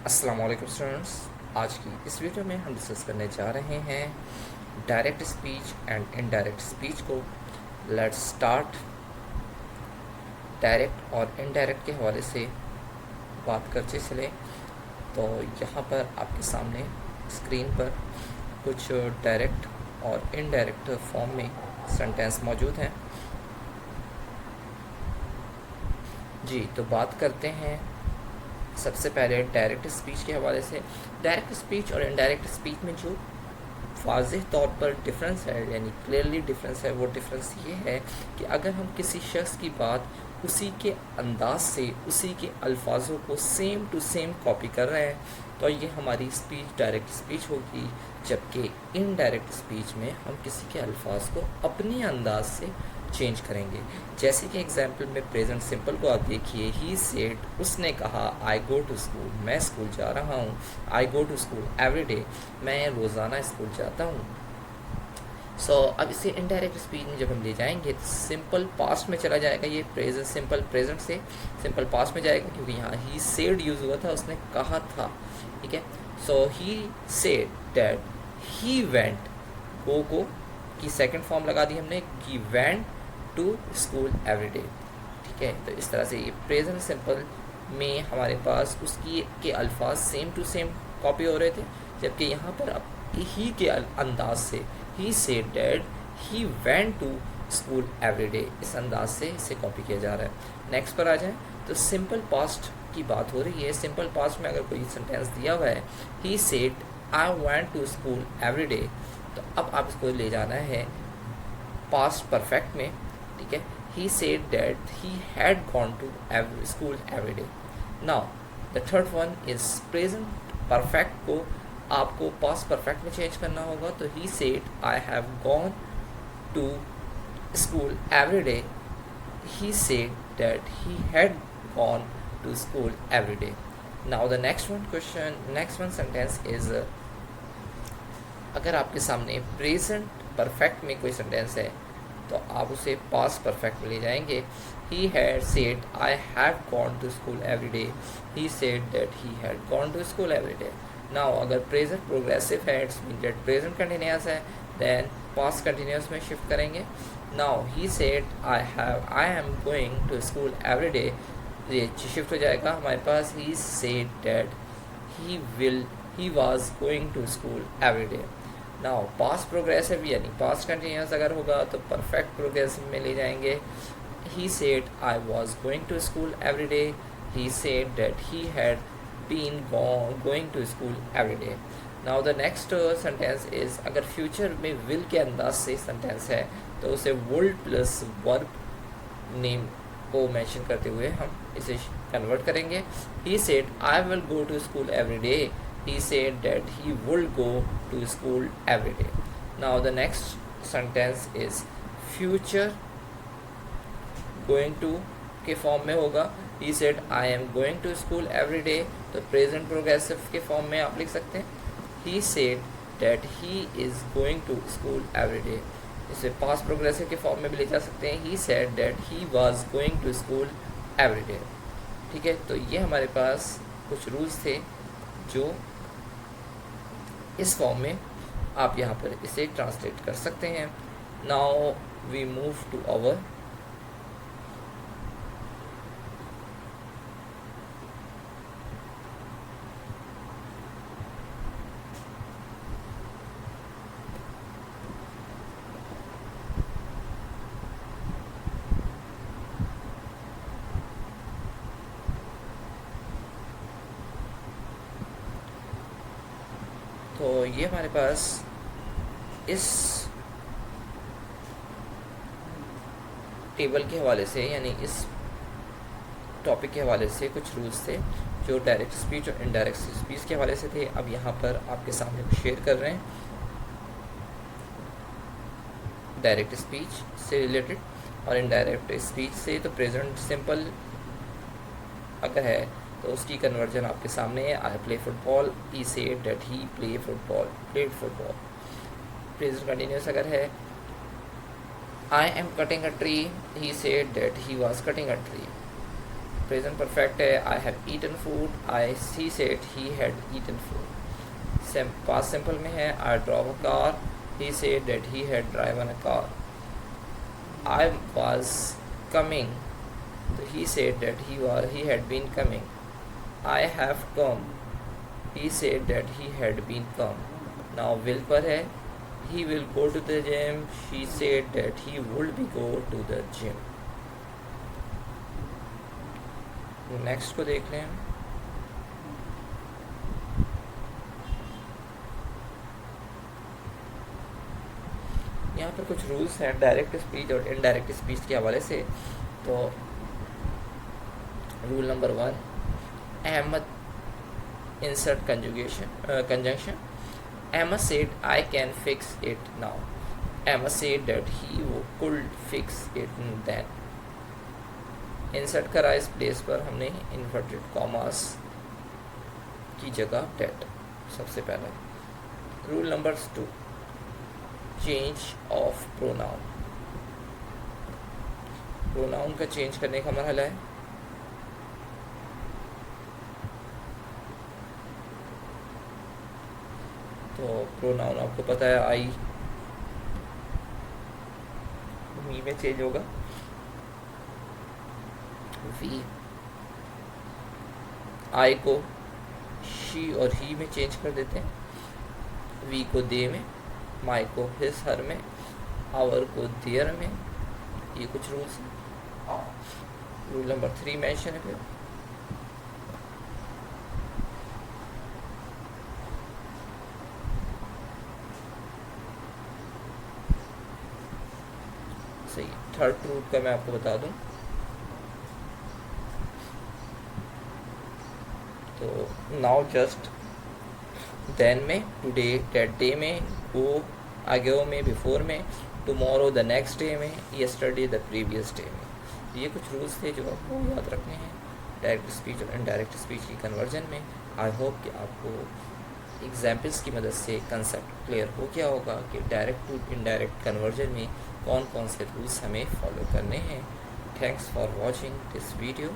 अस्सलाम वालेकुम स्टूडेंट्स। आज की इस वीडियो में हम डिस्कस करने जा रहे हैं direct speech and indirect speech को। Let's start. डायरेक्ट और इनडायरेक्ट के हवाले से बात करते चले तो यहाँ पर आपके सामने स्क्रीन पर कुछ डायरेक्ट और इनडायरेक्ट फॉर्म में सेंटेंस मौजूद हैं। जी, तो बात करते हैं सबसे पहले डायरेक्ट स्पीच के हवाले से। डायरेक्ट स्पीच और इनडायरेक्ट स्पीच में जो वाज़ेह तौर पर डिफरेंस है, यानी क्लियरली डिफरेंस है, वो डिफरेंस ये है कि अगर हम किसी शख्स की बात उसी के अंदाज से, उसी के अल्फाजों को सेम टू सेम कॉपी कर रहे हैं तो ये हमारी स्पीच डायरेक्ट स्पीच होगी। जबकि इनडायरेक्ट स्पीच में हम किसी के अल्फाज को अपने अंदाज से चेंज करेंगे। जैसे कि एग्जाम्पल में प्रेजेंट सिंपल को आप देखिए, ही सेड, उसने कहा, आई गो टू स्कूल, मैं स्कूल जा रहा हूँ। I go to school every day, मैं रोज़ाना स्कूल जाता हूँ। अब इसे इनडायरेक्ट स्पीच में जब हम ले जाएंगे तो सिंपल पास्ट में चला जाएगा। ये प्रेजेंट सिंपल प्रेजेंट से सिंपल पास्ट में जाएगा क्योंकि यहाँ ही सेड यूज़ हुआ था, उसने कहा था। ठीक है, he said that he went, go की सेकंड फॉर्म लगा दी हमने, he went to school every day. ठीक है, तो इस तरह से ये प्रेजेंट सिंपल में हमारे पास उसकी के अल्फाज सेम टू सेम कॉपी हो रहे थे, जबकि यहाँ पर अब ही के अंदाज से, he said dad he went to school every day, इस अंदाज से इसे कॉपी किया जा रहा है। नेक्स्ट पर आ जाए तो सिंपल पास्ट की बात हो रही है। सिंपल पास्ट में अगर कोई सेंटेंस दिया हुआ है, he said I went to school every day, तो अब आप इसको ले जाना है पास्ट परफेक्ट में। ठीक है, he said that he had gone to school every day. Now the third one is present perfect को आपको past perfect में चेंज करना होगा। तो he said I have gone to school every day. He said that he had gone to school every day. Now the next one sentence is अगर आपके सामने present perfect में कोई सेंटेंस है तो आप उसे पास्ट परफेक्ट में ले जाएंगे। He had said I have gone to school every day, he said that he had gone to school every day. Now अगर प्रेजेंट प्रोग्रेसिव है, it's mean that present continuous है, देन पास्ट कंटिन्यूअस में shift करेंगे। Now he said I am going to school every day, ये shift हो जाएगा हमारे पास, he said that he was going to school every day. Now past progressive यानी past continuous अगर होगा तो परफेक्ट प्रोग्रेसिव में ले जाएंगे। He said I was going to school every day, he said that he had been going to school every day. Now the next sentence is अगर future में will के अंदाज से सेंटेंस है तो उसे वुड प्लस वर्ब नेम को mention करते हुए हम इसे कन्वर्ट करेंगे। He said I will go to school every day, he said that he would go to school every day. Now the next sentence is future going to के form में होगा। he said I am going to school every day, तो present progressive के form में आप लिख सकते हैं। he said that he is going to school every day, इसे past progressive के फॉर्म में भी ले जा सकते हैं। he said that he was going to school every day। ठीक है, तो ये हमारे पास कुछ रूल्स थे जो इस फॉर्म में आप यहाँ पर इसे ट्रांसलेट कर सकते हैं। Now we move to our तो ये हमारे पास इस टेबल के हवाले से, यानी इस टॉपिक के हवाले से कुछ रूल्स थे जो डायरेक्ट स्पीच और इनडायरेक्ट स्पीच के हवाले से थे। अब यहाँ पर आपके सामने शेयर कर रहे हैं डायरेक्ट स्पीच से रिलेटेड और इनडायरेक्ट स्पीच से। तो प्रेजेंट सिंपल अगर है तो उसकी कन्वर्जन आपके सामने है। I play football, he said that he played football. Present continuous अगर है, I am cutting a tree, he said that he was cutting a tree. Present perfect है I have eaten food, he said he had eaten food. Past simple में है I drive a car, he said that he had driven a car. I was coming, तो he said that he had been coming. I have come, he said that he had been come। now will पर है he will go to the gym, she said that he would be go to the gym। Next को देख लें। यहाँ पर कुछ rules हैं direct speech और इनडायरेक्ट स्पीच के हवाले से। तो रूल नंबर 1, अहमद insert conjunction। Emma said I can fix it now, Emma said that he could fix it then। insert करा इस प्लेस पर हमने inverted commas की जगह that सबसे पहला। Rule number 2, change of pronoun. Pronoun का चेंज करने का मरहला है। तो प्रोनाउन आपको पता है आई मी में चेंज होगा, वी आई को शी और ही में चेंज कर देते हैं, वी को दे में, माई को हिज हर में, आवर को देयर में। ये कुछ रूल्स हैं। रूल नंबर 3 मेंशन है फिर सही। थर्ड रूल का मैं आपको बता दूं तो नाउ जस्ट, देन में, टुडे दैट डे में, गो आगे में, बिफोर में, टुमारो द नेक्स्ट डे में, यस्टरडे द प्रीवियस डे में। ये कुछ रूल्स थे जो आपको याद रखने हैं डायरेक्ट स्पीच और इनडायरेक्ट स्पीच की कन्वर्जन में। आई होप कि आपको एग्जाम्पल्स की मदद से कंसेप्ट क्लियर हो गया होगा कि डायरेक्ट टू इनडायरेक्ट कन्वर्जन में कौन कौन से रूल्स हमें फॉलो करने हैं। Thanks for watching this video.